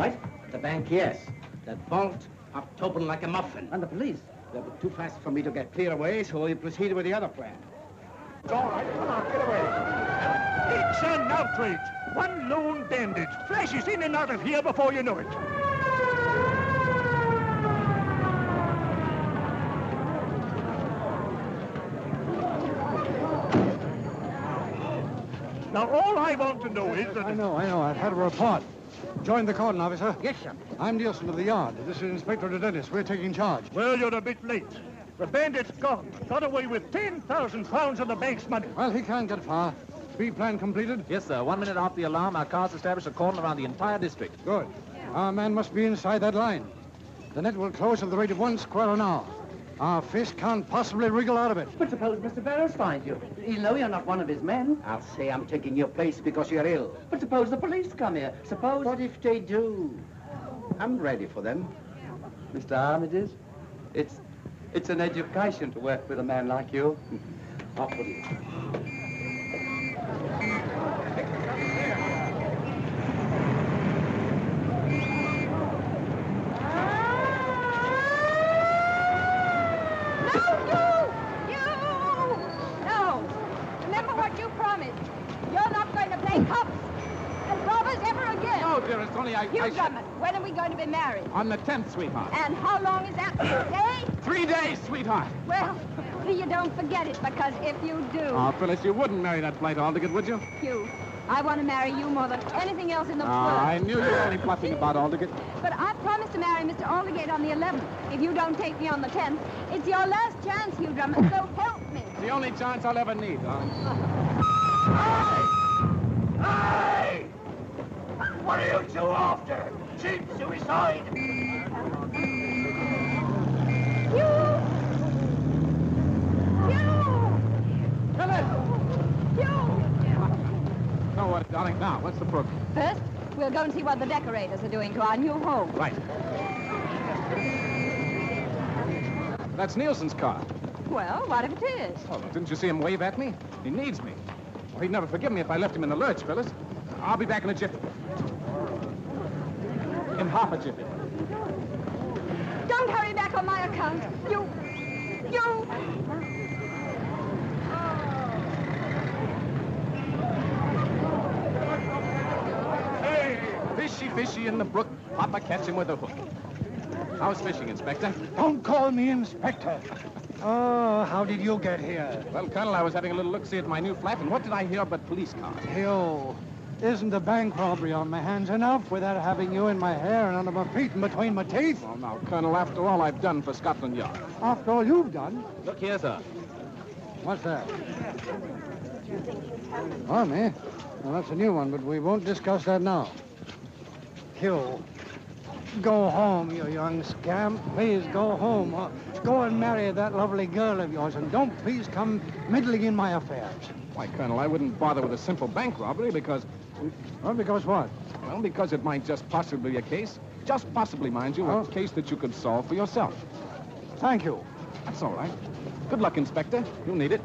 Right? The bank, yes. That vault popped open like a muffin. And the police? They were too fast for me to get clear away, so we proceeded with the other plan. It's all right. Come on, get away. It's an outrage. One lone bandit flashes in and out of here before you know it. Now, all I want to know is that... I know. I've had a report. Join the cordon, officer. Yes, sir. I'm Nielsen of the yard. This is Inspector Dennis. We're taking charge. Well, you're a bit late. The bandit's gone. Got away with 10,000 pounds of the bank's money. Well, he can't get far. Speed plan completed? Yes, sir. 1 minute after the alarm, our cars established a cordon around the entire district. Good. Our man must be inside that line. The net will close at the rate of 1 square an hour. Our fish can't possibly wriggle out of it. But suppose Mr. Barrows finds you. He'll know you're not one of his men. I'll say I'm taking your place because you're ill. But suppose the police come here. Suppose... What if they do? I'm ready for them. Mr. Armitage, it's an education to work with a man like you. Off with you. Dearest, only Hugh Drummond, when are we going to be married? On the 10th, sweetheart. And how long is that? 3 days? 3 days, sweetheart. Well, see you don't forget it, because if you do... Oh, Phyllis, you wouldn't marry that blight Aldicott, would you? Hugh, I want to marry you more than anything else in the world. I knew you were only bluffing about Aldicott. But I promised to marry Mr. Aldicott on the 11th. If you don't take me on the 10th, it's your last chance, Hugh Drummond, so help me. The only chance I'll ever need, darling. Hey! What are you two after? Cheap suicide! No, what, darling? Now, what's the program? First, we'll go and see what the decorators are doing to our new home. Right. That's Nielsen's car. Well, what if it is? Oh, didn't you see him wave at me? He needs me. Well, he'd never forgive me if I left him in the lurch, Phyllis. I'll be back in a jiffy. In half a jiffy. Don't hurry back on my account. You... Hey! Fishy, fishy in the brook. Papa catch him with a hook. How's fishing, Inspector? Don't call me Inspector. Oh, how did you get here? Well, Colonel, I was having a little look-see at my new flat, and what did I hear but police cars? Yo, isn't the bank robbery on my hands enough without having you in my hair and under my feet and between my teeth? Well, now, Colonel, after all I've done for Scotland Yard. After all you've done? Look here, sir. What's that? Army? Well, that's a new one, but we won't discuss that now. Q. Go home, you young scamp. Please go home. Go and marry that lovely girl of yours, and don't please come meddling in my affairs. Why, Colonel, I wouldn't bother with a simple bank robbery because... Well, because what? Well, because it might just possibly be a case, just possibly, mind you, a case that you could solve for yourself. Thank you. That's all right. Good luck, Inspector. You'll need it.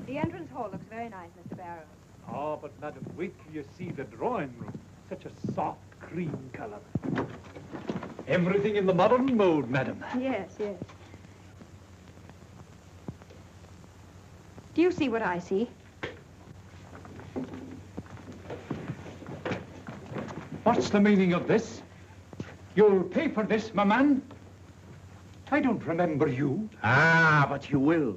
The entrance hall looks very nice, Mr. Barrows. Oh, but, madam, wait till you see the drawing room. Such a soft cream color. Everything in the modern mode, madam. Yes. Do you see what I see? What's the meaning of this? You'll pay for this, my man? I don't remember you. Ah, but you will.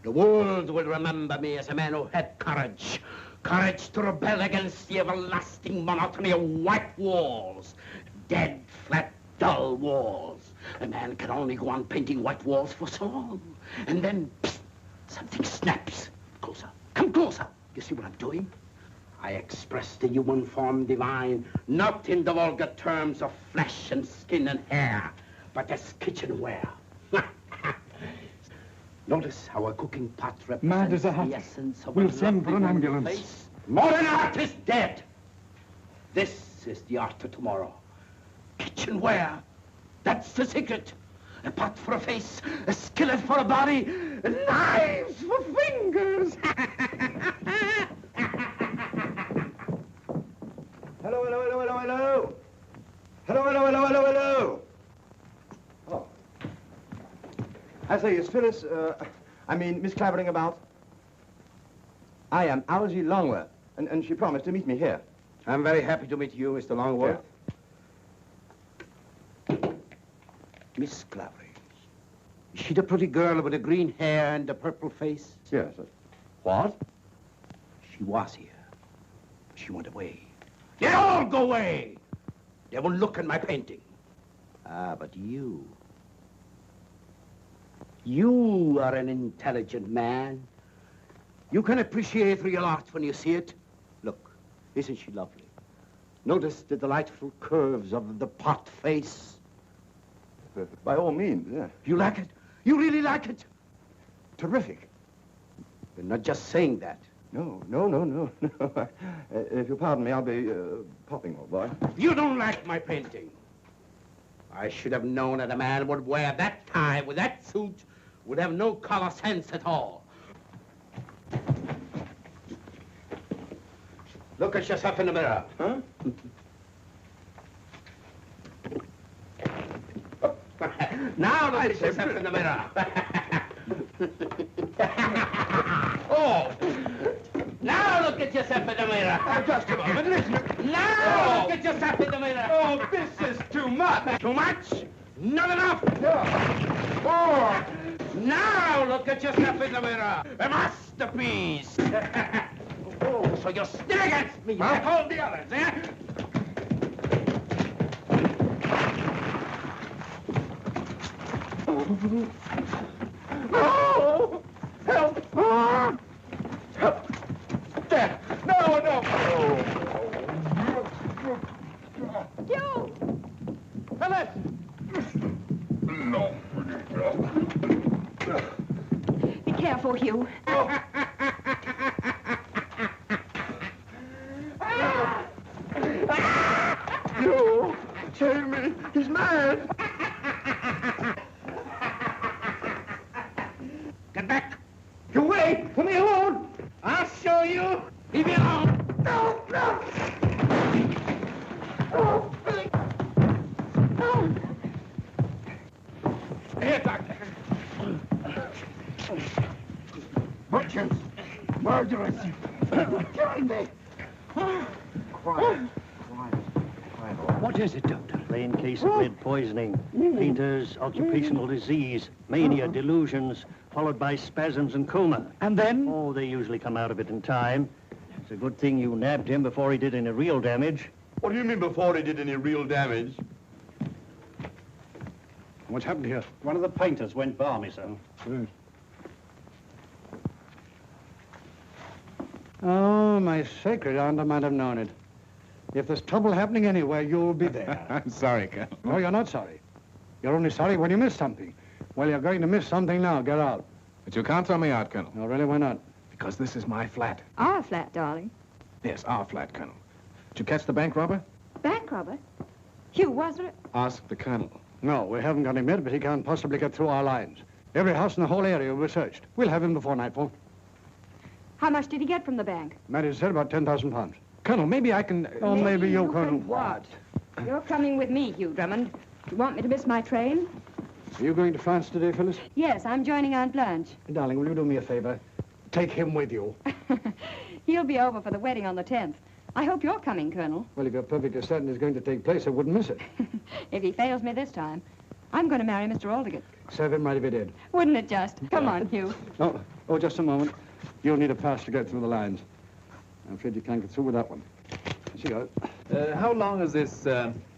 The world will remember me as a man who had courage. Courage to rebel against the everlasting monotony of white walls. Dead, flat, dull walls. A man can only go on painting white walls for so long. And then, psst, something snaps. Closer. Come closer. You see what I'm doing? I express the human form divine, not in the vulgar terms of flesh and skin and hair, but as kitchenware. Notice how a cooking pot represents the essence of We'll send for an ambulance. Face. Modern art is dead. This is the art of tomorrow. Kitchenware. That's the secret. A pot for a face, a skillet for a body, knives for fingers. Hello, hello, hello, hello, hello. Hello, hello, hello, hello, hello. Oh. I say, is Phyllis, Miss Clavering about? I am Algy Longworth, and she promised to meet me here. I'm very happy to meet you, Mr. Longworth. Yeah. Miss Clavering. Is she the pretty girl with the green hair and the purple face? Yes. What? She was here. She went away. They all go away. They won't look at my painting. Ah, but you. You are an intelligent man. You can appreciate real art when you see it. Look, isn't she lovely? Notice the delightful curves of the pot face. By all means, yeah. You like it? You really like it? Terrific. You're not just saying that. No. If you'll pardon me, I'll be popping, old boy. You don't like my painting. I should have known that a man would wear that tie with that suit, would have no color sense at all. Look at yourself in the mirror. Huh? Now look at yourself in the mirror. Oh! Now look at yourself in the mirror. Just a moment, listen. Now look at yourself in the mirror. Oh, this is too much. Too much? Not enough. Oh! Now look at yourself in the mirror. A masterpiece. Oh, so you're still against me, like all the others, eh? Oh! Help! Help! There! No! You! Phyllis! No. Be careful, Hugh. You! Save me! He's mad! Get back. You wait! Leave me alone! I'll show you. Leave me alone. No! Oh! Here, doctor. Butchers! Murderers! Killing me! Quiet. What is it, Doctor? Plain case of lead poisoning. Painter's occupational disease, mania, delusions, followed by spasms and coma. And then? Oh, they usually come out of it in time. It's a good thing you nabbed him before he did any real damage. What do you mean before he did any real damage? What's happened here? One of the painters went balmy, sir. Oh, my sacred aunt, I might have known it. If there's trouble happening anywhere, you'll be there. I'm sorry, Colonel. No, you're not sorry. You're only sorry when you miss something. Well, you're going to miss something now. Get out. But you can't throw me out, Colonel. No, really, why not? Because this is my flat. Our flat, darling. Yes, our flat, Colonel. Did you catch the bank robber? Bank robber? Hugh, was there? Ask the Colonel. No, we haven't got him yet, but he can't possibly get through our lines. Every house in the whole area will be searched. We'll have him before nightfall. How much did he get from the bank? Mary said about 10,000 pounds. Colonel, maybe I can... Oh, maybe you can what? You're coming with me, Hugh Drummond. You want me to miss my train? Are you going to France today, Phyllis? Yes, I'm joining Aunt Blanche. Darling, will you do me a favor? Take him with you. He'll be over for the wedding on the 10th. I hope you're coming, Colonel. Well, if you're perfectly certain it's going to take place, I wouldn't miss it. If he fails me this time, I'm going to marry Mr. Aldgate. Serve him right if he did. Wouldn't it just? Come on, Hugh. Oh, just a moment. You'll need a pass to get through the lines. I'm afraid you can't get through with that one. Here she goes. How long has this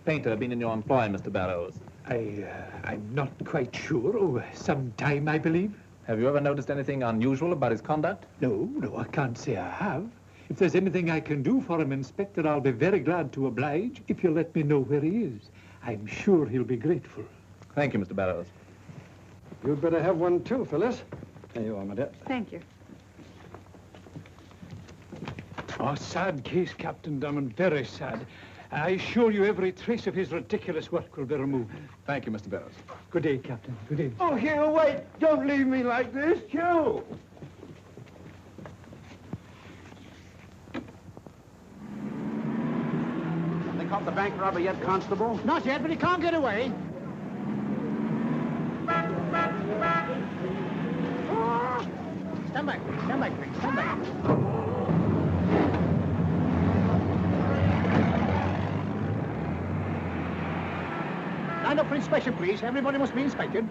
painter been in your employ, Mr. Barrows? I'm not quite sure. Oh, some time, I believe. Have you ever noticed anything unusual about his conduct? No, I can't say I have. If there's anything I can do for him, Inspector, I'll be very glad to oblige if you'll let me know where he is. I'm sure he'll be grateful. Thank you, Mr. Barrows. You'd better have one too, Phyllis. There you are, my dear. Thank you. Oh, sad case, Captain Drummond, very sad. I assure you every trace of his ridiculous work will be removed. Thank you, Mr. Barrows. Good day, Captain. Good day. Oh, Hugh, wait. Don't leave me like this, Hugh. They caught the bank robber yet, Constable? Not yet, but he can't get away. Stand back, Greg, stand back. Line up for inspection, please. Everybody must be inspected.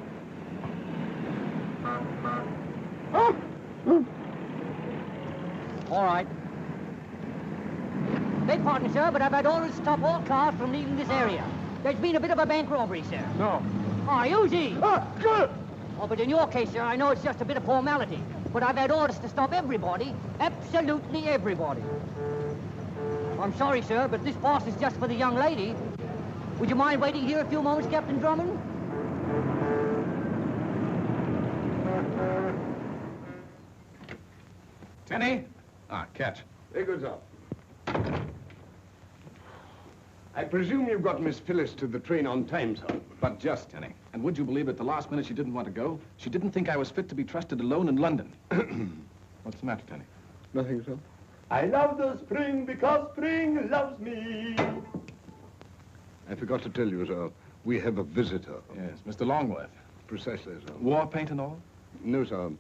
All right. Beg pardon, sir, but I've had orders to stop all cars from leaving this area. There's been a bit of a bank robbery, sir. No. Oh, easy. Oh, but in your case, sir, I know it's just a bit of formality. But I've had orders to stop everybody, absolutely everybody. I'm sorry, sir, but this pass is just for the young lady. Would you mind waiting here a few moments, Captain Drummond? Tenny? Catch. There goes up. I presume you've got Miss Phyllis to the train on time, sir. But just, Tenny. And would you believe at the last minute she didn't want to go? She didn't think I was fit to be trusted alone in London. What's the matter, Tenny? Nothing, sir. I love the spring because spring loves me. I forgot to tell you, sir. We have a visitor. Yes, Mr. Longworth. Precisely, sir. War paint and all? No, sir.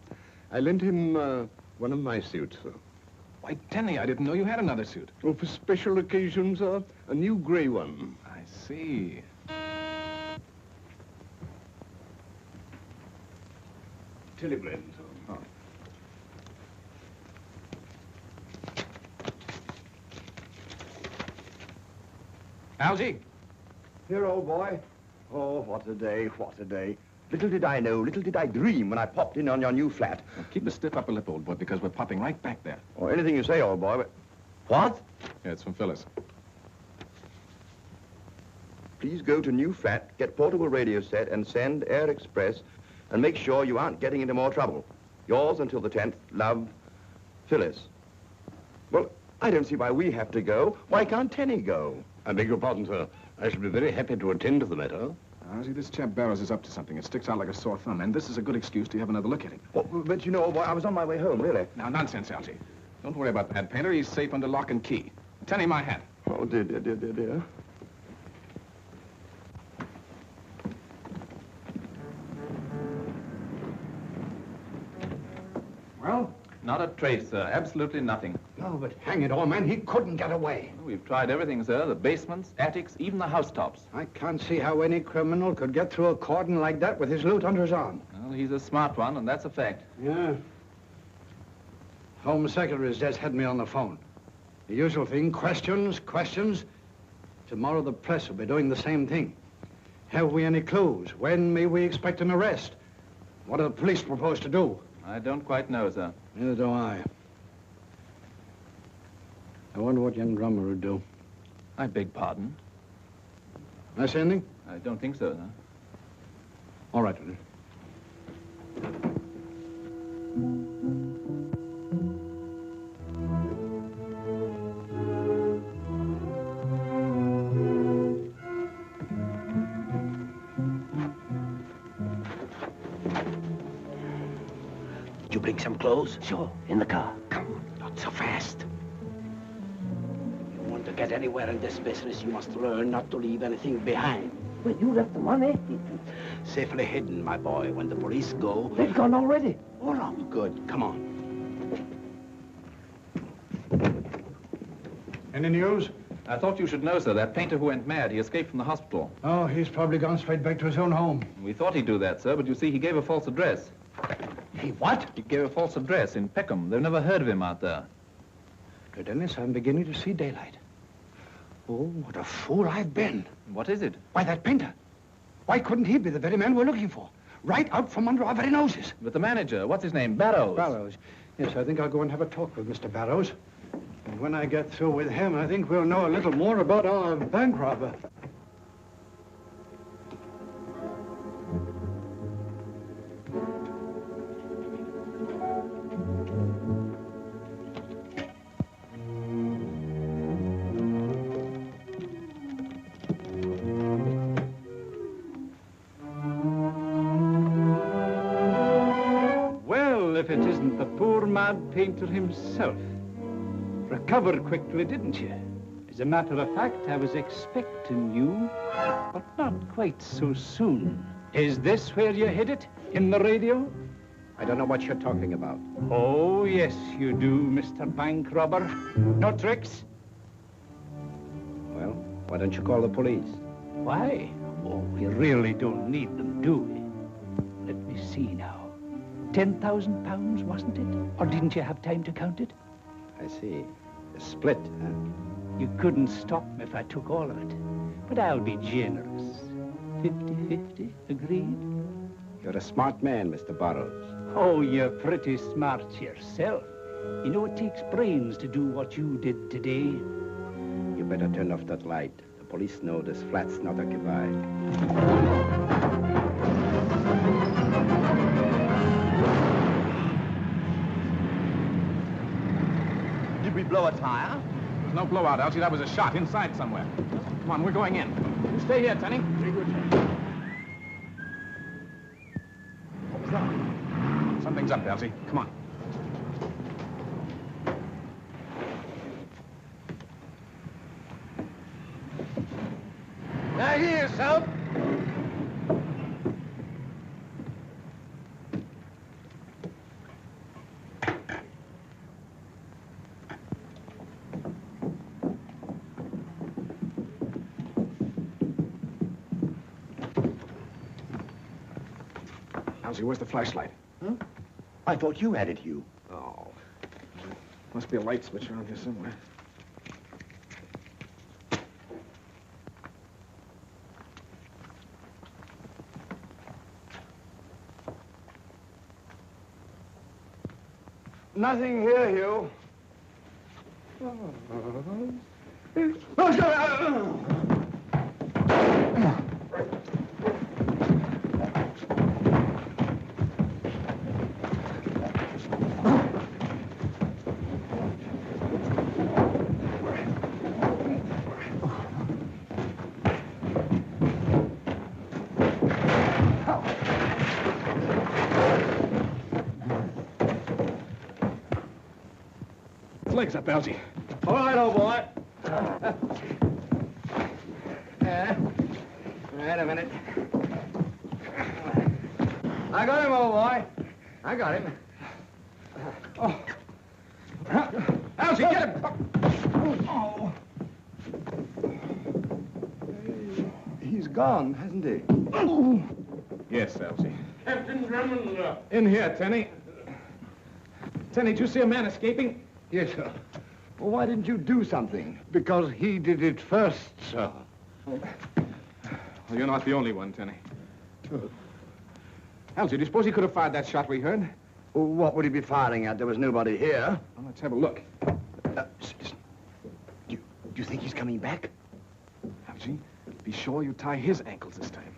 I lent him one of my suits, sir. Why, Tenny, I didn't know you had another suit. Oh, for special occasions, sir. A new grey one. I see. Teleblend, sir. Oh. Algy? Here, old boy. Oh, what a day, what a day. Little did I know, little did I dream when I popped in on your new flat. Well, keep a stiff upper lip, old boy, because we're popping right back there. Oh, anything you say, old boy, but... What? Yeah, it's from Phyllis. Please go to new flat, get portable radio set, and send Air Express, and make sure you aren't getting into more trouble. Yours until the 10th, love, Phyllis. Well, I don't see why we have to go. Why can't Tenny go? I beg your pardon, sir. I shall be very happy to attend to the matter. See, this chap Barrows is up to something. It sticks out like a sore thumb, and this is a good excuse to have another look at him. Well, but you know, old boy, I was on my way home, really. Now, nonsense, Algy. Don't worry about that painter. He's safe under lock and key. Tenny, my hat. Oh, dear, dear, dear, dear, dear. Well? Not a trace, sir. Absolutely nothing. No, but hang it all, man, he couldn't get away. We've tried everything, sir. The basements, attics, even the housetops. I can't see how any criminal could get through a cordon like that with his loot under his arm. Well, he's a smart one, and that's a fact. Yeah. Home Secretary's just had me on the phone. The usual thing, questions, questions. Tomorrow the press will be doing the same thing. Have we any clues? When may we expect an arrest? What do the police propose to do? I don't quite know, sir. Neither do I. I wonder what young Drummer would do. I beg pardon? I say anything? I don't think so, sir. All right, then. Did you bring some clothes? Sure. In the car. Come, not so fast. You want to get anywhere in this business, you must learn not to leave anything behind. Well, you left the money. Safely hidden, my boy. When the police go... They've gone already. All right, good. Come on. Any news? I thought you should know, sir. That painter who went mad, he escaped from the hospital. Oh, he's probably gone straight back to his own home. We thought he'd do that, sir, but you see, he gave a false address. He what? He gave a false address in Peckham. They've never heard of him out there. Dennis, I'm beginning to see daylight. Oh, what a fool I've been. What is it? Why, that painter. Why couldn't he be the very man we're looking for? right out from under our very noses. But the manager, what's his name? Barrows. Barrows. Yes, I think I'll go and have a talk with Mr. Barrows. And when I get through with him, I think we'll know a little more about our bank robber. If it isn't the poor mad painter himself. Recovered quickly, didn't you? As a matter of fact, I was expecting you, but not quite so soon. Is this where you hid it? In the radio? I don't know what you're talking about. Oh, yes, you do, Mr. Bank Robber. No tricks? Well, why don't you call the police? Why? Oh, we really don't need them, do we? Let me see now. £10,000, wasn't it? Or didn't you have time to count it? I see. A split, huh? You couldn't stop me if I took all of it. But I'll be generous. 50-50, agreed? You're a smart man, Mr. Barrows. Oh, you're pretty smart yourself. You know, it takes brains to do what you did today. You better turn off that light. The police know this flat's not occupied. Did we blow a tire? There's no blowout, Elsie. That was a shot inside somewhere. Come on, we're going in. You stay here, Tenny. Very good. What was that? Something's up, Elsie. Come on. Now here, son. Elsie, where's the flashlight? Huh? I thought you had it, Hugh. Oh. Must be a light switch around here somewhere. Nothing here, Hugh. Legs up, Elsie. All right, old boy. Wait a minute. I got him, old boy. I got him. Oh. Elsie, get him! Oh. He's gone, hasn't he? Yes, Elsie. Captain Drummond. In here, Tenny. Tenny, did you see a man escaping? Yes, sir. Well, why didn't you do something? Because he did it first, sir. Well, you're not the only one, Tenny. Elsie, do you suppose he could have fired that shot we heard? Well, what would he be firing at? There was nobody here. Well, let's have a look. Listen. Do you think he's coming back? Elsie, be sure you tie his ankles this time.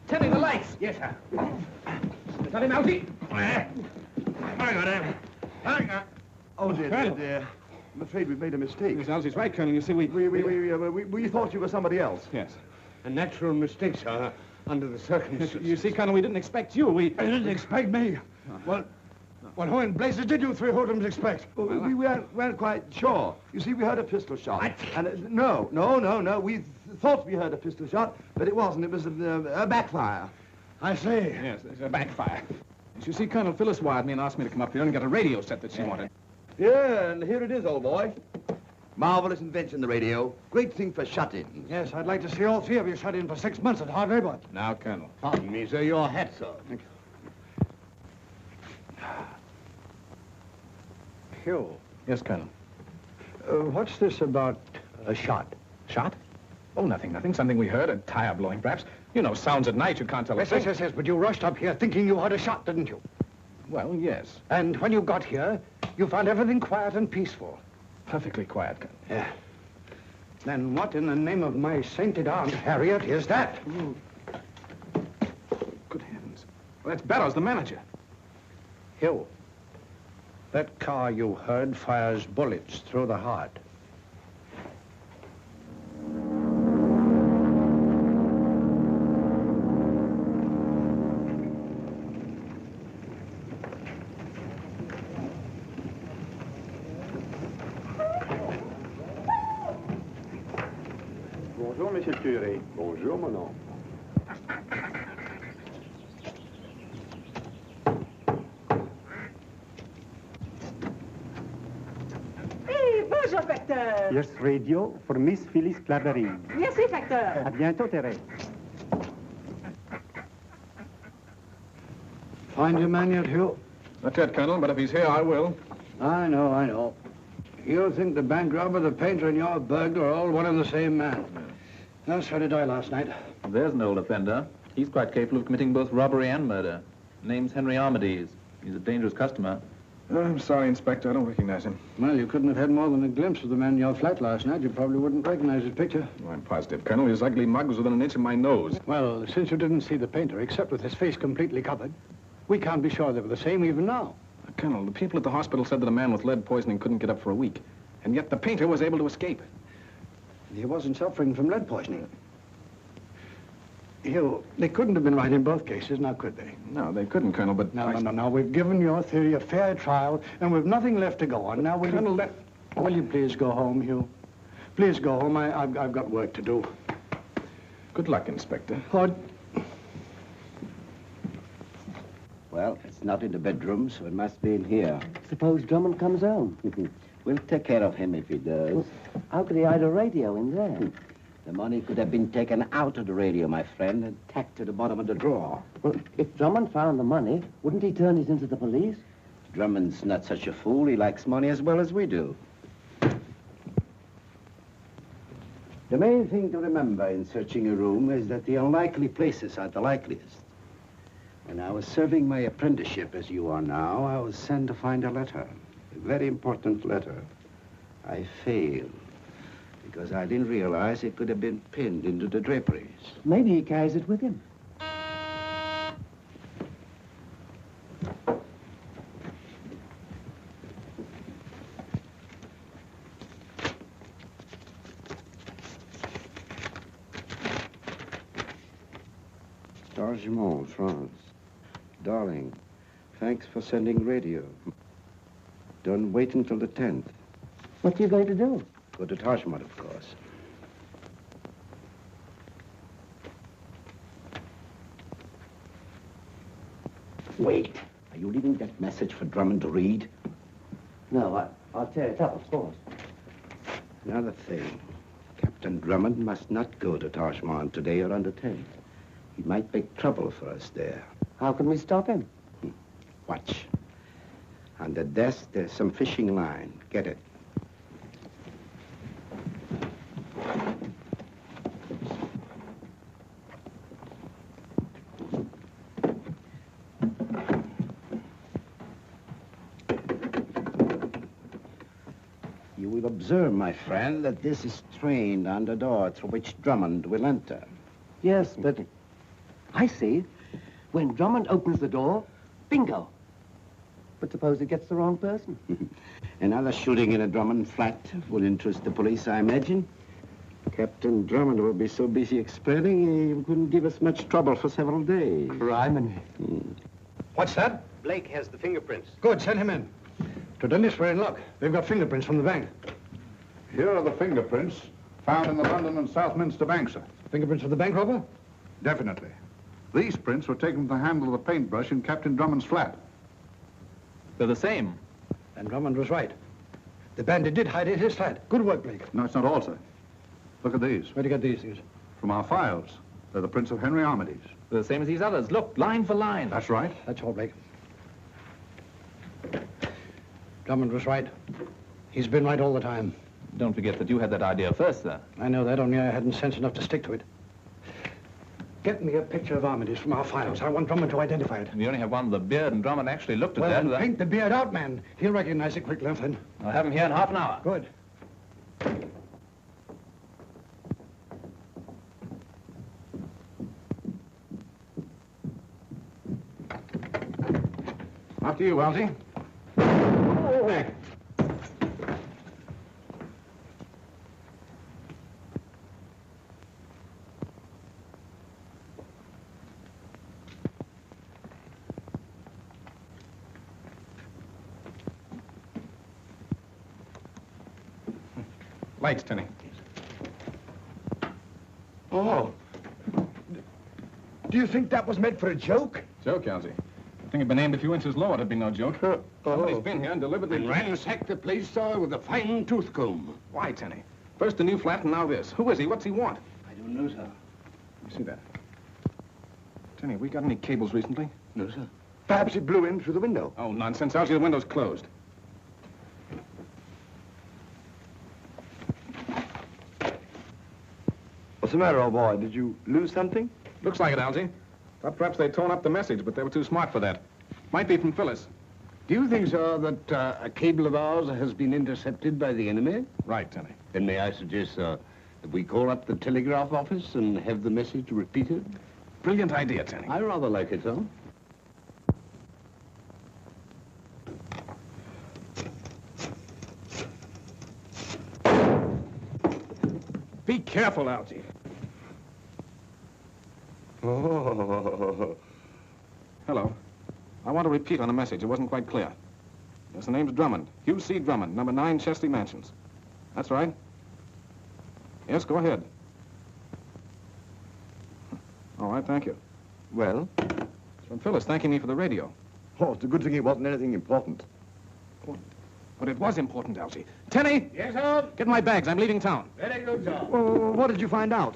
Tenny, the lights! Yes, sir. Is that him, Elsie? I got him. Oh, dear. I'm afraid we've made a mistake. Yes, Elsie's right, Colonel. You see, we thought you were somebody else. Yes. A natural mistake, sir, under the circumstances. You see, Colonel, we didn't expect you. You didn't expect me. Well, who in blazes did you three hoodlums expect? Well, we weren't quite sure. You see, we heard a pistol shot. And no. We thought we heard a pistol shot, but it wasn't. It was a backfire. I see. Yes, it's a backfire. You see, Colonel Phyllis wired me and asked me to come up here and get a radio set that she wanted. Yeah, and here it is, old boy. Marvelous invention, the radio. Great thing for shut-ins. Yes, I'd like to see all three of you shut in for 6 months at hard labor. Now, Colonel. Pardon me, sir. Your hat, sir. Thank you. Hugh, Yes, Colonel. what's this about a shot? Shot? Oh, nothing. Something we heard. A tire blowing, perhaps. You know, sounds at night. You can't tell. Yes, but you rushed up here thinking you heard a shot, didn't you? Well, yes. And when you got here, you found everything quiet and peaceful. Perfectly quiet, Colonel. Yeah. Then what in the name of my sainted Aunt Harriet is that? Good heavens. Well, that's Bellows, the manager. Hugh, that car you heard fires bullets through the heart. Bonjour, Monsieur le Curé. Bonjour, mon oncle. Hey, bonjour, Facteur. Yes, radio for Miss Phyllis Clavering. Merci, Facteur. À bientôt, Thérèse. Find your man yet, Hugh? Not yet, Colonel, but if he's here, I will. I know. You think the bank robber, the painter, and your burglar are all one and the same man. No, so did I last night. There's an old offender. He's quite capable of committing both robbery and murder. Name's Henry Armides. He's a dangerous customer. I'm sorry, Inspector. I don't recognize him. Well, you couldn't have had more than a glimpse of the man in your flat last night. You probably wouldn't recognize his picture. Oh, I'm positive, Colonel. His ugly mug was within an inch of my nose. Well, since you didn't see the painter, except with his face completely covered, we can't be sure they were the same even now. Colonel, the people at the hospital said that a man with lead poisoning couldn't get up for a week. And yet the painter was able to escape. He wasn't suffering from lead poisoning. Hugh, they couldn't have been right in both cases, now could they? No, they couldn't, Colonel, but... No. We've given your theory a fair trial, and we've nothing left to go on. Now, will you please go home, Hugh? Please go home. I've got work to do. Good luck, Inspector. What? Well, it's not in the bedroom, so it must be in here. Suppose Drummond comes home. We'll take care of him if he does. Well, how could he hide a radio in there? The money could have been taken out of the radio, my friend, and tacked to the bottom of the drawer. Well, if Drummond found the money, wouldn't he turn it into the police? Drummond's not such a fool. He likes money as well as we do. The main thing to remember in searching a room is that the unlikely places are the likeliest. When I was serving my apprenticeship, as you are now, I was sent to find a letter. A very important letter. I failed. Because I didn't realize it could have been pinned into the draperies. Maybe he carries it with him. Targemont, France. Darling, thanks for sending radio. Don't wait until the 10th. What are you going to do? Go to Targemont, of course. Wait. Are you leaving that message for Drummond to read? No, I'll tear it up, of course. Another thing. Captain Drummond must not go to Targemont today or on the 10th. He might make trouble for us there. How can we stop him? Watch. On the desk, there's some fishing line. Get it. You will observe, my friend, that this is trained on the door through which Drummond will enter. Yes, but... I see. When Drummond opens the door, bingo. But suppose it gets the wrong person? Another shooting in a Drummond flat will interest the police, I imagine. Captain Drummond will be so busy expelling, he couldn't give us much trouble for several days. Criminy. What's that? Blake has the fingerprints. Good, send him in. To Dennis, we're in luck. They've got fingerprints from the bank. Here are the fingerprints found in the London and Southminster bank, sir. Fingerprints of the bank robber? Definitely. These prints were taken from the handle of the paintbrush in Captain Drummond's flat. They're the same. And Drummond was right. The bandit did hide in his flat. Good work, Blake. No, it's not all, sir. Look at these. Where'd you get these things? From our files. They're the prints of Henry Armitage. They're the same as these others. Look, line for line. That's right. That's all, Blake. Drummond was right. He's been right all the time. Don't forget that you had that idea first, sir. I know that, only I hadn't sense enough to stick to it. Get me a picture of Armitage from our files. I want Drummond to identify it. We only have one with a beard, and Drummond actually looked at Well, that. then paint the beard out, man. He'll recognize it quickly enough, then. I'll have him here in half an hour. Good. After you, Algy. Oh. Lights, Tenny. Oh. Do you think that was meant for a joke? Joke, Algy. If the thing had been aimed a few inches lower, it'd be no joke. Somebody's been here and deliberately... And ransacked the place, sir, with a fine tooth comb. Why, Tenny? First the new flat and now this. Who is he? What's he want? I don't know, sir. You see that? Tenny, have we got any cables recently? No, sir. Perhaps it blew in through the window. Oh, nonsense. Algy, the window's closed. What's the matter, old boy? Did you lose something? Looks like it, Algy. Thought perhaps they'd torn up the message, but they were too smart for that. Might be from Phyllis. Do you think, sir, that a cable of ours has been intercepted by the enemy? Right, Tenny. Then may I suggest, sir, that we call up the telegraph office and have the message repeated? Brilliant idea, Tenny. I rather like it, sir. Be careful, Algy. Oh. Hello. I want to repeat on a message. It wasn't quite clear. Yes, the name's Drummond. Hugh C. Drummond, number 9 Chesley Mansions. That's right. Yes, go ahead. All right, thank you. Well? It's from Phyllis thanking me for the radio. Oh, it's a good thing it wasn't anything important. But it was important, Algy. Tenny! Yes, sir? Get my bags. I'm leaving town. Very good, sir. Well, what did you find out?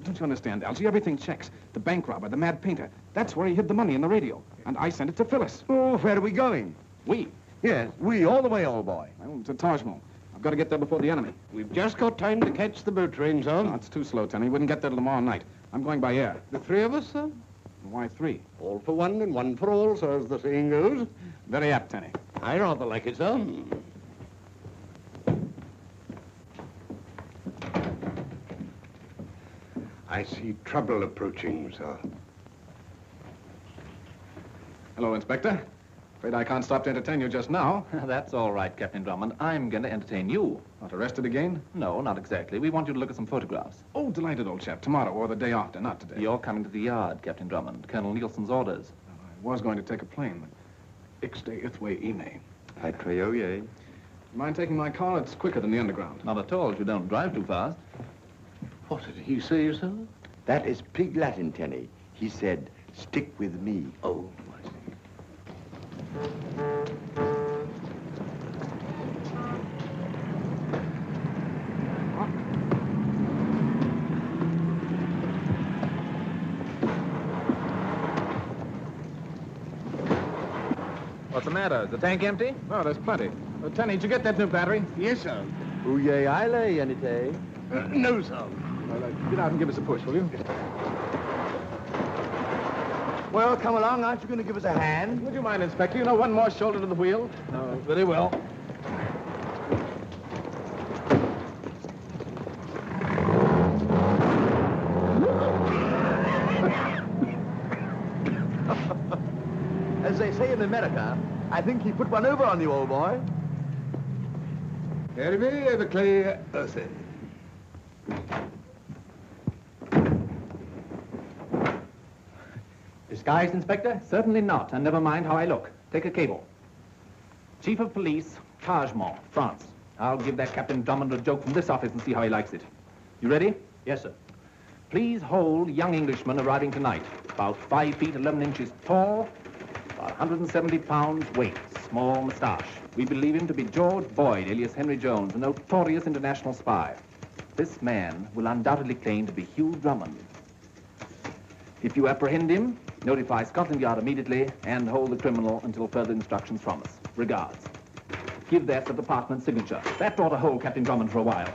Don't you understand, Algy? Everything checks. The bank robber, the mad painter. That's where he hid the money in the radio. And I sent it to Phyllis. Oh, where are we going? We? Yes, we, all the way, old boy. Well, to Taj Mahal. I've got to get there before the enemy. We've just got time to catch the boat train, sir. No, it's too slow, Tenny. We wouldn't get there till tomorrow night. I'm going by air. The three of us, sir? Why 3? All for one and one for all, sir, as the saying goes. Very apt, Tenny. I rather like it, sir. I see trouble approaching, sir. Hello, Inspector. Afraid I can't stop to entertain you just now. That's all right, Captain Drummond. I'm going to entertain you. Not arrested again? No, not exactly. We want you to look at some photographs. Oh, delighted, old chap. Tomorrow or the day after, not today. You're coming to the yard, Captain Drummond. Colonel Nielsen's orders. I was going to take a plane, but Ixte Ithwe Ime. I pray, oh, yea. Mind taking my car? It's quicker than the underground. Not at all if you don't drive too fast. What did he say, sir? That is pig Latin, Tenny. He said, stick with me. Oh, I see. What's the matter? Is the tank empty? Oh, there's plenty. Tenny, did you get that new battery? Yes, sir. Oh, yea, I lay, any day. No, sir. Well, get out and give us a push, will you? Well, come along. Aren't you going to give us a hand? Would you mind, Inspector? You know, one more shoulder to the wheel. No, very well. As they say in America, I think he put one over on you, old boy. Disguised, Inspector? Certainly not, and never mind how I look. Take a cable. Chief of Police, Taj Mahal, France. I'll give that Captain Drummond a joke from this office and see how he likes it. You ready? Yes, sir. Please hold young Englishman arriving tonight. About 5 feet 11 inches tall, about 170 pounds weight. small moustache. We believe him to be George Boyd, alias Henry Jones, a notorious international spy. This man will undoubtedly claim to be Hugh Drummond. If you apprehend him, notify Scotland Yard immediately and hold the criminal until further instructions from us. Regards. Give that the department's signature. That ought to hold Captain Drummond for a while.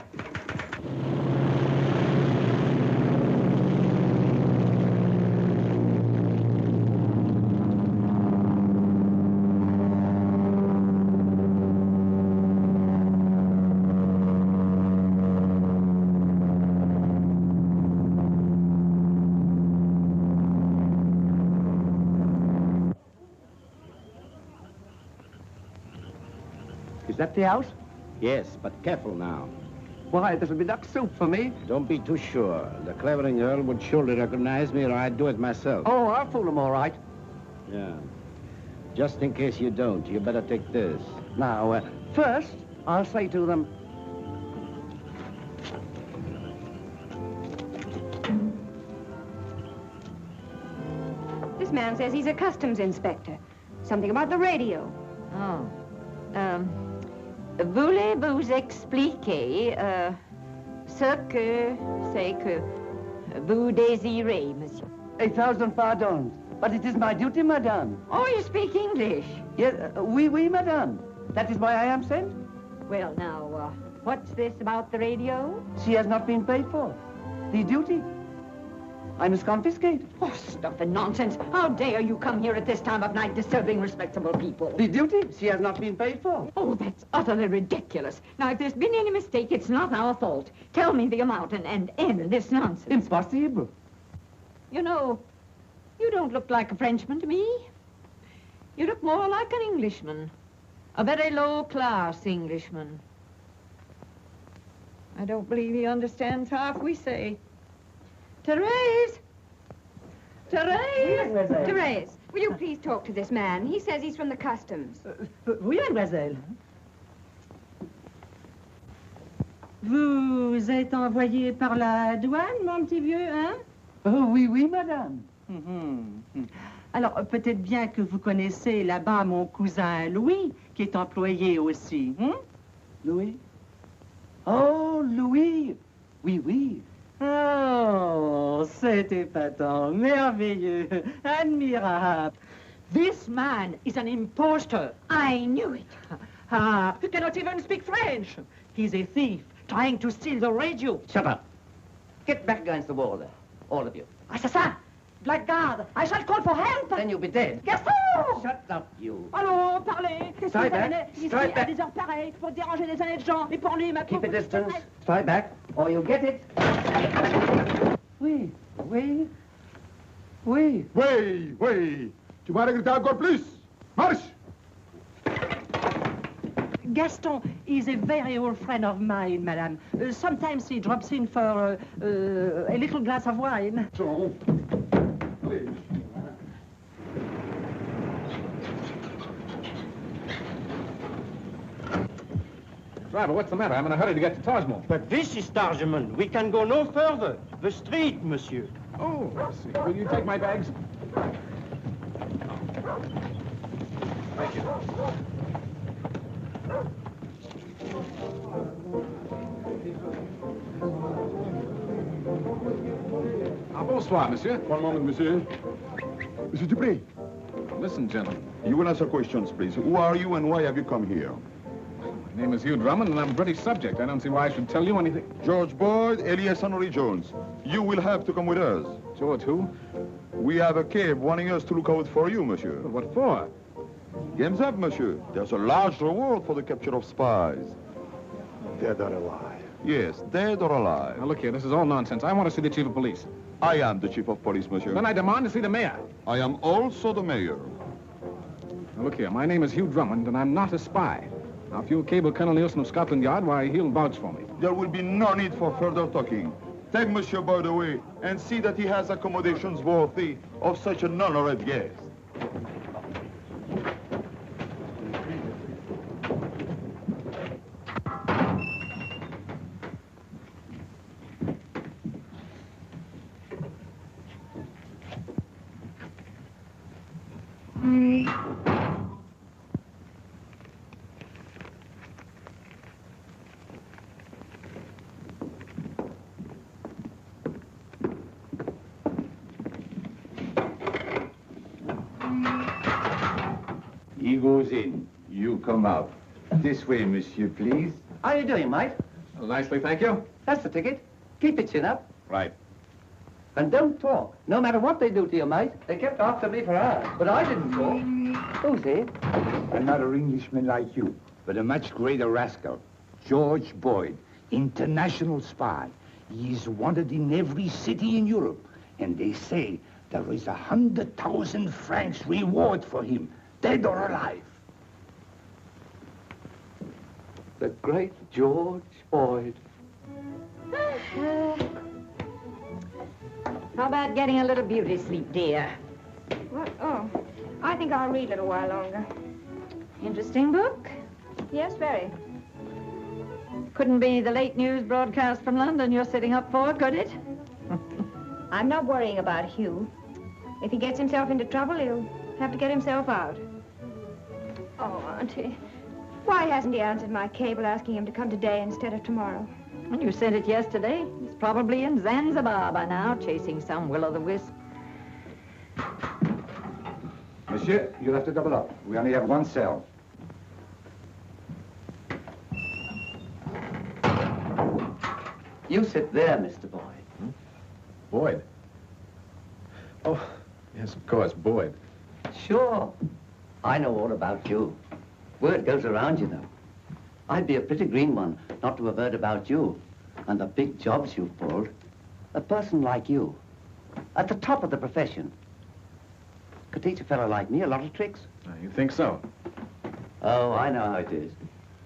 Is that the house? Yes, but careful now. Why, this'll be duck soup for me. Don't be too sure. The Clavering Earl would surely recognize me, or I'd do it myself. Oh, I'll fool him all right. Yeah. Just in case you don't, you better take this. Now, first, I'll say to them, This man says he's a customs inspector. Something about the radio. Oh. Voulez-vous expliquer ce que c'est que vous désirez, monsieur? 1,000 pardons, but it is my duty, madame. Oh, you speak English? Yes, oui, madame. That is why I am sent. Well, now, what's this about the radio? She has not been paid for. The duty. I must confiscate. Oh, stuff and nonsense. How dare you come here at this time of night disturbing respectable people? The duty she has not been paid for. Oh, that's utterly ridiculous. Now, if there's been any mistake, it's not our fault. Tell me the amount and end this nonsense. Impossible. You know, you don't look like a Frenchman to me. You look more like an Englishman. A very low-class Englishman. I don't believe he understands half we say. Therese! Therese! Therese, will you please talk to this man? He says he's from the customs. Oui, mademoiselle. Vous êtes envoyé par la douane, mon petit vieux, hein? Oh, oui, madame. Alors, peut-être bien que vous connaissez là-bas mon cousin Louis, qui est employé aussi, hein? Louis? Oh, Louis! Oui. Oh, c'est épatant, merveilleux, admirable. This man is an impostor. I knew it. Ah, he cannot even speak French. He's a thief, trying to steal the radio. Shut up. Get back against the wall there, all of you. Assassin! Blackguard! I shall call for help! Then you'll be dead. Gaston! Shut up, you. Allô, parlez! Qu'est-ce que vous amenez ici Strike à back. des heures pareilles pour déranger des honnêtes gens? Et pour lui, ma Keep a pauvre distance. petite Strike back, or you'll get it. Oui. Tu vas regretter encore plus. Marche! Gaston is a very old friend of mine, madame. Sometimes he drops in for a little glass of wine. Driver, what's the matter? I'm in a hurry to get to Tajmore. But this is Tarjman. We can go no further. The street, monsieur. Oh, I see. Will you take my bags? Thank you. Bonsoir, monsieur. One moment, monsieur. Monsieur Dupré. Listen, gentlemen. You will answer questions, please. Who are you and why have you come here? My name is Hugh Drummond, and I'm a British subject. I don't see why I should tell you anything. George Boyd, alias Henry Jones. You will have to come with us. George who? We have a cave wanting us to look out for you, monsieur. But what for? Game's up, monsieur. There's a large reward for the capture of spies. Dead or alive? Yes, dead or alive. Now, look here, this is all nonsense. I want to see the chief of police. I am the chief of police, monsieur. Then I demand to see the mayor. I am also the mayor. Now, look here, my name is Hugh Drummond, and I'm not a spy. Now, if you'll cable Colonel Nielsen of Scotland Yard, why, he'll vouch for me. There will be no need for further talking. Take Monsieur Boyd away and see that he has accommodations worthy of such an honored guest. goes in, you come out. This way, monsieur, please. How you doing, mate? Well, nicely, thank you. That's the ticket. Keep your chin up. Right. And don't talk. No matter what they do to you, mate. They kept after me for hours, but I didn't talk. Who's he? Another Englishman like you, but a much greater rascal. George Boyd, international spy. He is wanted in every city in Europe. And they say there is 100,000 francs reward for him, dead or alive. The great George Boyd. How about getting a little beauty sleep, dear? What? Oh, I think I'll read a little while longer. Interesting book? Yes, very. Couldn't be the late news broadcast from London you're sitting up for, could it? I'm not worrying about Hugh. If he gets himself into trouble, he'll have to get himself out. Oh, Auntie, why hasn't he answered my cable asking him to come today instead of tomorrow? When you sent it yesterday, he's probably in Zanzibar by now, chasing some will-o'-the-wisp. Monsieur, you'll have to double up. We only have one cell. You sit there, Mr. Boyd. Boyd? Oh, yes, of course, Boyd. Sure. I know all about you. Word goes around, you know. I'd be a pretty green one not to have heard about you and the big jobs you've pulled. A person like you, at the top of the profession, could teach a fellow like me a lot of tricks. You think so? Oh, I know how it is.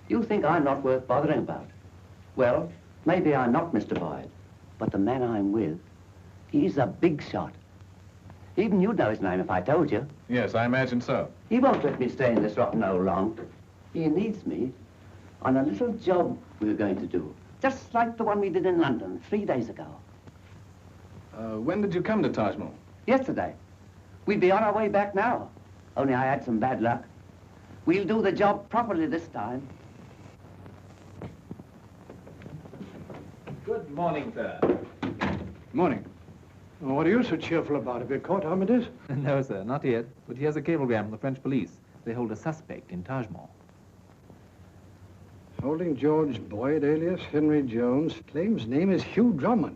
You think I'm not worth bothering about. Well, maybe I'm not, Mr. Boyd, but the man I'm with, he's a big shot. Even you'd know his name if I told you. Yes, I imagine so. He won't let me stay in this rotten hole long. He needs me on a little job we were going to do, just like the one we did in London 3 days ago. When did you come to Taj Mahal? Yesterday. We'd be on our way back now, only I had some bad luck. We'll do the job properly this time. Good morning, sir. Morning. Well, what are you so cheerful about? Have you caught Armitage? No, sir, not yet. But here's a cablegram from the French police. They hold a suspect in Taj Mahal. Holding George Boyd, alias Henry Jones, claims name is Hugh Drummond.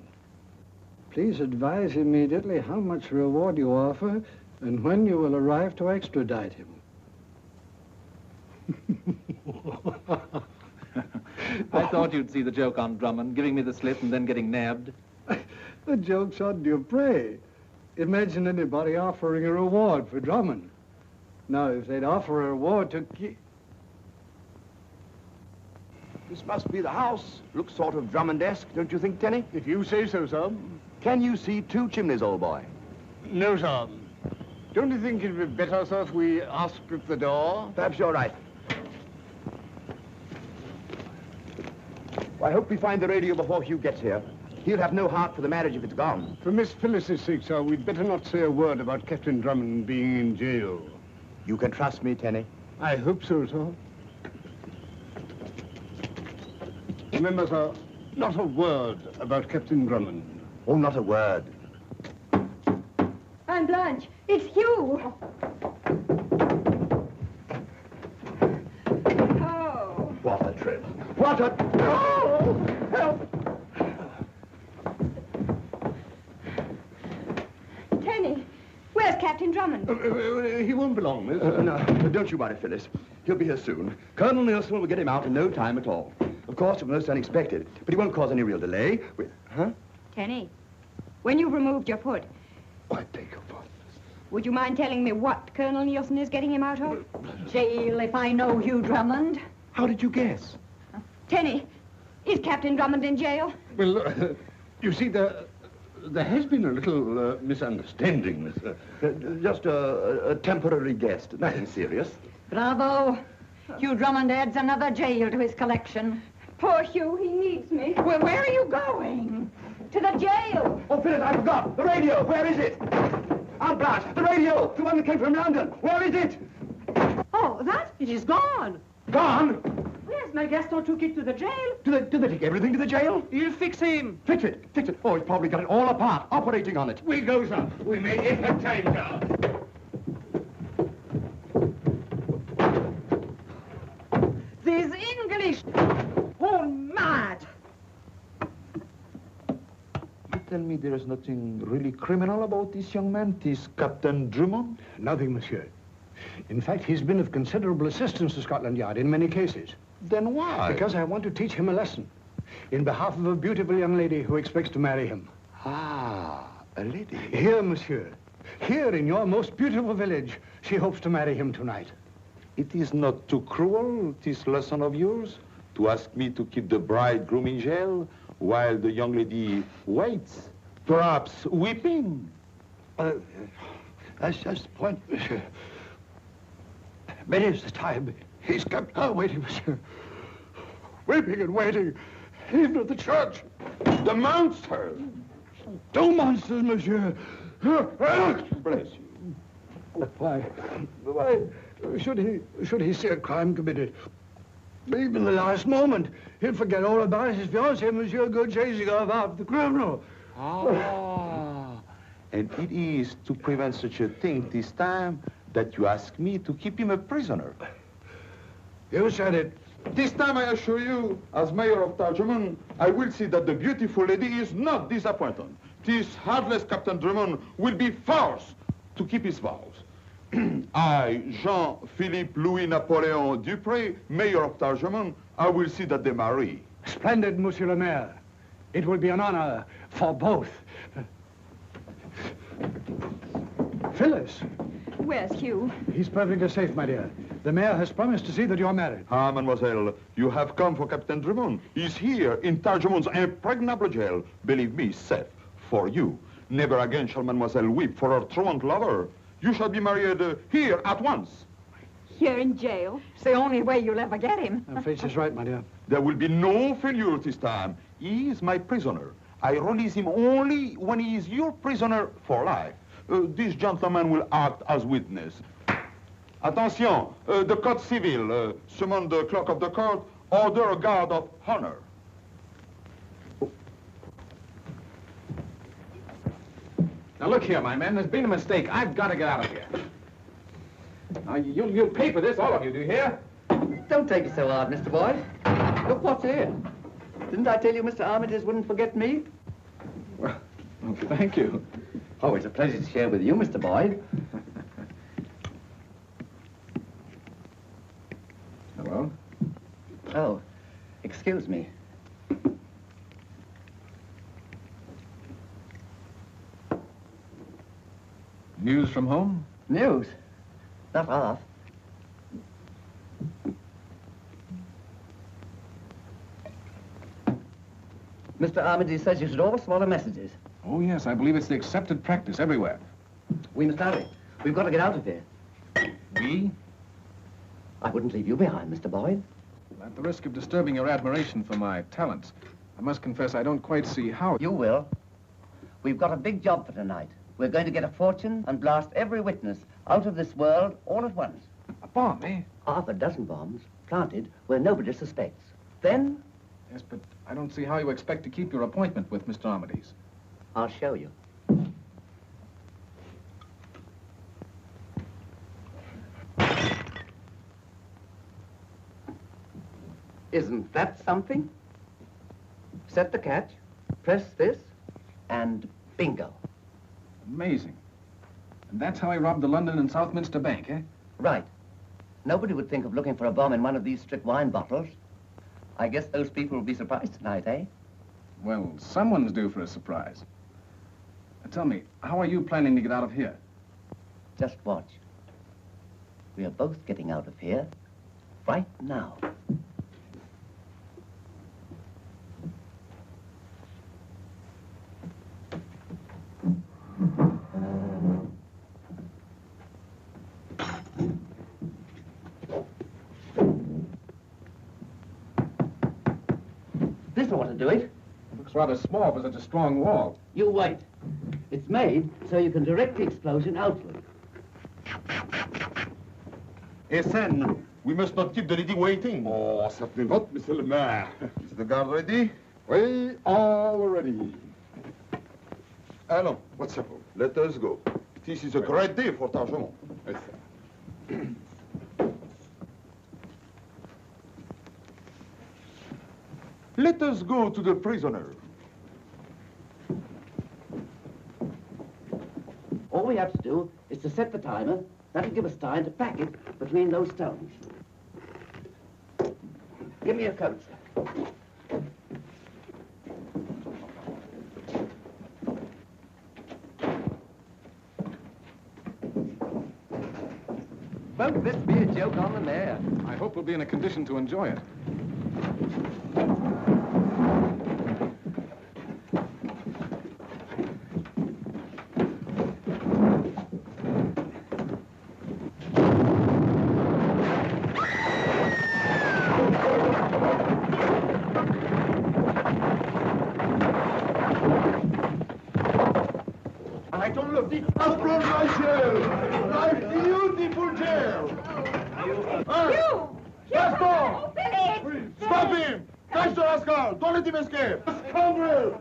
Please advise immediately how much reward you offer and when you will arrive to extradite him. I thought you'd see the joke on Drummond, giving me the slip and then getting nabbed. The joke's on Dupre. Imagine anybody offering a reward for Drummond. Now, if they'd offer a reward to keep... This must be the house. Looks sort of Drummond-esque, don't you think, Tenny? If you say so, sir. Can you see 2 chimneys, old boy? No, sir. Don't you think it'd be better, sir, if we asked at the door? Perhaps you're right. Well, I hope we find the radio before Hugh gets here. He'll have no heart for the marriage if it's gone. For Miss Phyllis's sake, sir, we'd better not say a word about Captain Drummond being in jail. You can trust me, Tenny. I hope so, sir. Remember, sir, not a word about Captain Drummond. Oh, not a word. I'm Blanche. It's Hugh. Oh. What a trip. What a... Oh! Help! Tenny, where's Captain Drummond? He won't be long, miss. No, don't you worry, Phyllis. He'll be here soon. Colonel Nielsen will get him out in no time at all. Of course, it was most unexpected, but he won't cause any real delay. Huh? Tenny, when you've removed your foot, I beg your pardon. would you mind telling me what Colonel Nielsen is getting him out of? Jail, if I know Hugh Drummond. How did you guess? Tenny, is Captain Drummond in jail? Well, you see, there has been a little misunderstanding, Miss... Just a temporary guess, nothing serious. Bravo. Hugh Drummond adds another jail to his collection. Poor Hugh, he needs me. Well, where are you going? To the jail. Oh, Phyllis, I forgot. The radio, where is it? Aunt Blanche, the radio, the one that came from London. Where is it? Oh, that? It is gone. Gone? Yes, my Gaston took it to the jail. Do they take everything to the jail? He'll fix him. Fix it, fix it. Oh, he's probably got it all apart, operating on it. We go, sir. We may get a time, sir. This English. Oh, mad. You tell me there is nothing really criminal about this young man, this Captain Drummond? Nothing, monsieur. In fact, he's been of considerable assistance to Scotland Yard in many cases. Then why? Because I want to teach him a lesson. In behalf of a beautiful young lady who expects to marry him. Ah, a lady. Here, monsieur. Here in your most beautiful village, she hopes to marry him tonight. It is not too cruel, this lesson of yours, to ask me to keep the bridegroom in jail while the young lady waits, perhaps weeping. That's just the point, monsieur. Many is the time he's kept her waiting, monsieur. Weeping and waiting, even at the church. The monster! 2 monsters, monsieur. Bless you. Why should he see a crime committed? Even the last moment, he'll forget all about his fiancée, Monsieur, go chasing off after the criminal. Ah, and it is to prevent such a thing this time that you ask me to keep him a prisoner. You said it. This time, I assure you, as mayor of Tarjman, I will see that the beautiful lady is not disappointed. This heartless Captain Drummond will be forced to keep his vows. I, Jean-Philippe Louis Napoleon Dupré, mayor of Tarjman, I will see that they marry. Splendid, Monsieur le Maire. It will be an honor for both. Phyllis. Where's Hugh? He's perfectly safe, my dear. The mayor has promised to see that you're married. Ah, mademoiselle, you have come for Captain Drummond. He's here in Tarjman's impregnable jail. Believe me, safe for you. Never again shall mademoiselle weep for her truant lover. You shall be married here at once. Here in jail? It's the only way you'll ever get him. Fitz is right, my dear. There will be no failure this time. He is my prisoner. I release him only when he is your prisoner for life. This gentleman will act as witness. Attention, the Code Civil, summon the clerk of the court, order a guard of honor. Now, look here, my men. There's been a mistake. I've got to get out of here. Now, you'll pay for this, all of you, do you hear? Don't take it so hard, Mr. Boyd. Look what's here. Didn't I tell you Mr. Armitage wouldn't forget me? Well, thank you. Oh, it's a pleasure to share with you, Mr. Boyd. Hello? Oh, excuse me. News from home? News? Not half. Mr. Armitage says you should always swallow messages. Oh, yes, I believe it's the accepted practice everywhere. We must hurry. We've got to get out of here. We? I wouldn't leave you behind, Mr. Boyd. At the risk of disturbing your admiration for my talents, I must confess I don't quite see how... You will. We've got a big job for tonight. We're going to get a fortune and blast every witness out of this world all at once. A bomb, eh? 6 bombs planted where nobody suspects. Then... Yes, but I don't see how you expect to keep your appointment with Mr. Armitage. I'll show you. Isn't that something? Set the catch, press this, and bingo. Amazing. And that's how he robbed the London and Southminster Bank, eh? Right. Nobody would think of looking for a bomb in one of these strict wine bottles. I guess those people will be surprised tonight, eh? Well, someone's due for a surprise. Now, tell me, how are you planning to get out of here? Just watch. We are both getting out of here right now. This ought to do it. It looks rather small for such a strong wall. You wait. It's made so you can direct the explosion outward. Etienne, we must not keep the lady waiting. Oh, certainly not, Monsieur le Maire. Is the guard ready? We are ready. Allons, What's up? let us go. This is a great day for Tarjman. Yes, sir. Let us go to the prisoner. All we have to do is to set the timer. That'll give us time to pack it between those stones. Give me your coat, sir. Won't this be a joke on the mayor? I hope we'll be in a condition to enjoy it. I don't love the applaud my jail. My beautiful jail. Gaston! Stop him! Catch the rascal! Don't let him escape! Scoundrel!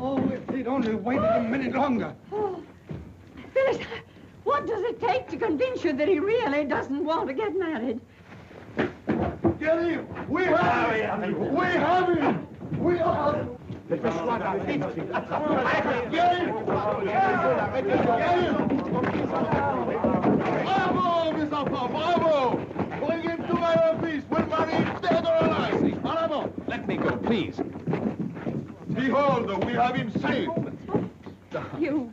Oh, if they'd only waited a minute longer. Oh, Phyllis, what does it take to convince you that he really doesn't want to get married? Get him! We have him! We have him! We have him! Get him! Get him! Bravo, Miss Alpha! Bravo! Bring him to my office! We'll marry him dead or alive! En avant! Let me go, please. Behold, we have him safe! You...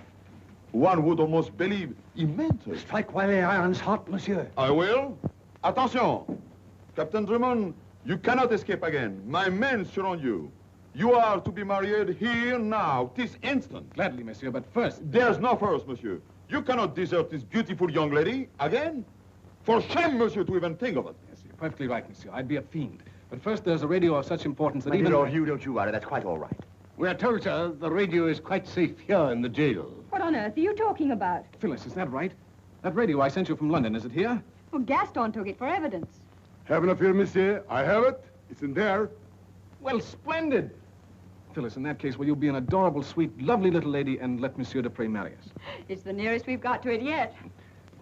One would almost believe he meant it. Strike while the iron's hot, monsieur. I will. Attention! Captain Drummond, you cannot escape again. My men surround you. You are to be married here, now, this instant. Gladly, monsieur, but first... There's no first, monsieur. You cannot desert this beautiful young lady again. For shame, monsieur, to even think of it. Yes, you're perfectly right, monsieur. I'd be a fiend. But first, there's a radio of such importance that My even... dear old Hugh, don't you worry. That's quite all right. We are told, sir, the radio is quite safe here in the jail. What on earth are you talking about? Phyllis, is that right? That radio I sent you from London, is it here? Well, Gaston took it for evidence. Have no fear, monsieur. I have it. It's in there. Well, splendid. Phyllis, in that case, will you be an adorable, sweet, lovely little lady and let Monsieur Dupre marry us? It's the nearest we've got to it yet.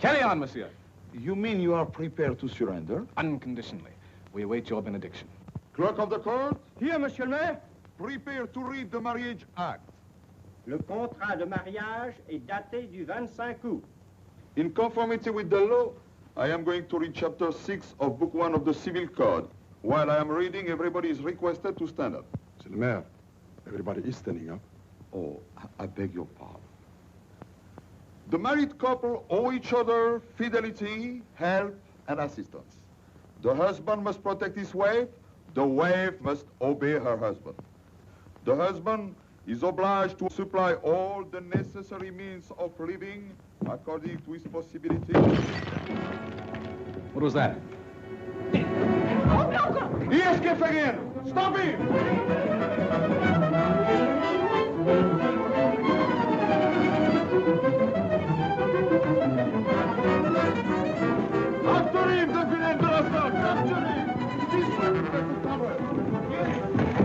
Carry on, monsieur. You mean you are prepared to surrender? Unconditionally. We await your benediction. Clerk of the court, Here, monsieur le maire. prepare to read the marriage act. Le contrat de mariage est daté du 25 août. In conformity with the law, I am going to read chapter 6 of book 1 of the Civil Code. While I am reading, everybody is requested to stand up. Monsieur le maire, everybody is standing up. Oh, I beg your pardon. The married couple owe each other fidelity, help, and assistance. The husband must protect his wife. The wife must obey her husband. The husband is obliged to supply all the necessary means of living according to his possibilities. What was that? Oh, no! He escaped again! Stop him! After him, the villain de la sorte! After him! This one is the cover!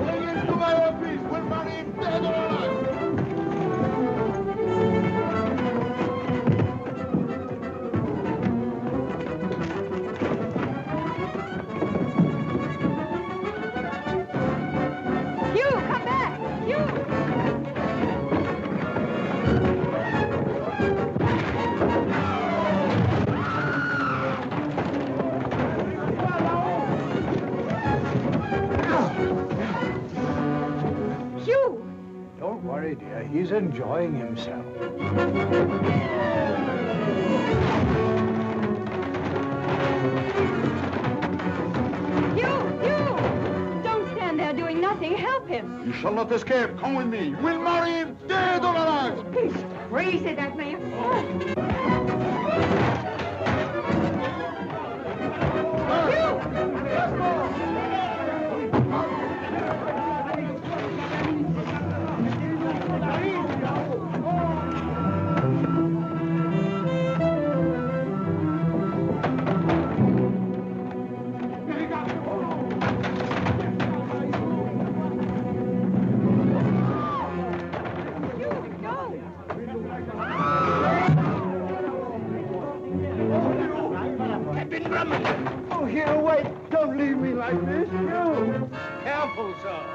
Bring him to my office! We'll marry him dead or alive! Hugh, come back! Hugh! Don't worry, dear. He's enjoying himself. Hugh! Don't stand there doing nothing. Help him. You shall not escape. Come with me. We'll marry him dead or alive. He's crazy, that man. Hugh, go! Drummond! Oh, here, wait. Don't leave me like this. You. Careful, sir.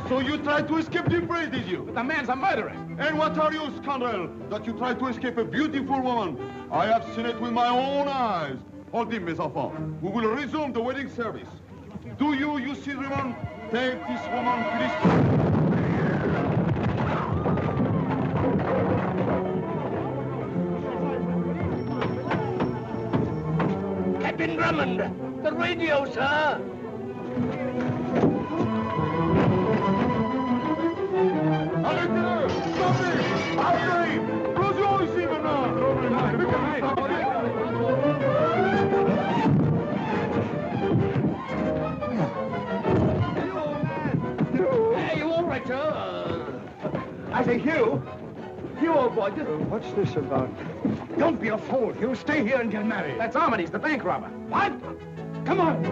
So you tried to escape the fray, did you? But the man's a murderer. And what are you, scoundrel, that you tried to escape a beautiful woman? I have seen it with my own eyes. Hold him, mes enfants. We will resume the wedding service. Do you see Drummond? Take this woman to this... Captain Drummond, the radio, sir. Hey, you all right, sir? I say, Hugh. Hugh, old boy, just... What's this about? Don't be a fool, Hugh. Stay here and get married. That's Armitage, the bank robber. What? Come on.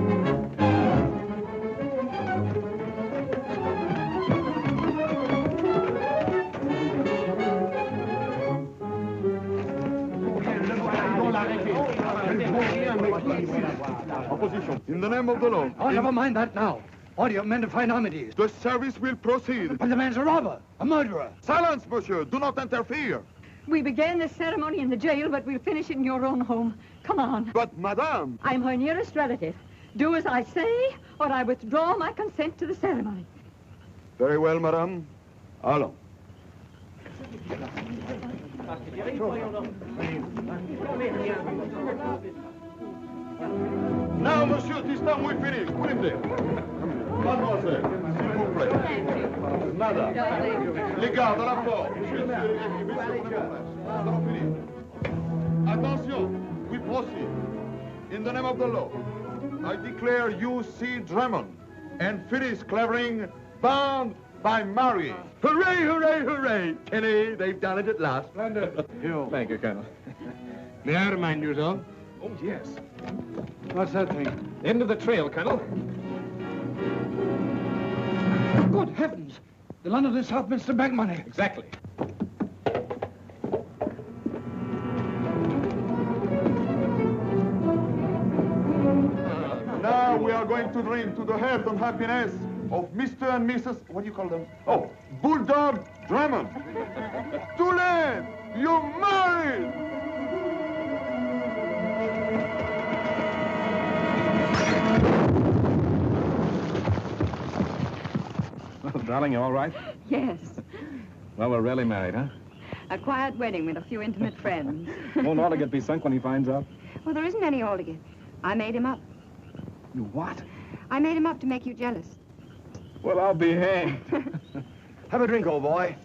Opposition. In the name of the law. Oh, never mind that now. What do you meant to find Armitage? The service will proceed. But the man's a robber, a murderer. Silence, monsieur. Do not interfere. We began this ceremony in the jail, but we'll finish it in your own home. Come on. But, madame... I'm her nearest relative. Do as I say, or I withdraw my consent to the ceremony. Very well, madame. Allons. Now, monsieur, this time we finish. Put him there. Mademoiselle, s'il vous plaît. Nada. Les gardes, à la porte. Nous allons finir. Attention, we proceed. In the name of the law, I declare you C. Drummond and Phyllis Clavering bound by marriage. Hooray, hooray, hooray. Kenny, they've done it at last. Splendid. Thank you, Colonel. May I remind you, though? Oh, yes. What's that thing? End of the trail, Colonel. Good heavens! The London and Southminster bank money. Exactly. Now we are going to drink to the health and happiness of Mr. and Mrs. What do you call them? Oh, Bulldog Drummond. Too late! You're married! Well, darling, you all right? Yes. Well, we're really married, huh? A quiet wedding with a few intimate friends. Won't Aldergate be sunk when he finds out? Well, there isn't any Aldergate. I made him up. You what? I made him up to make you jealous. Well, I'll be hanged. Have a drink, old boy.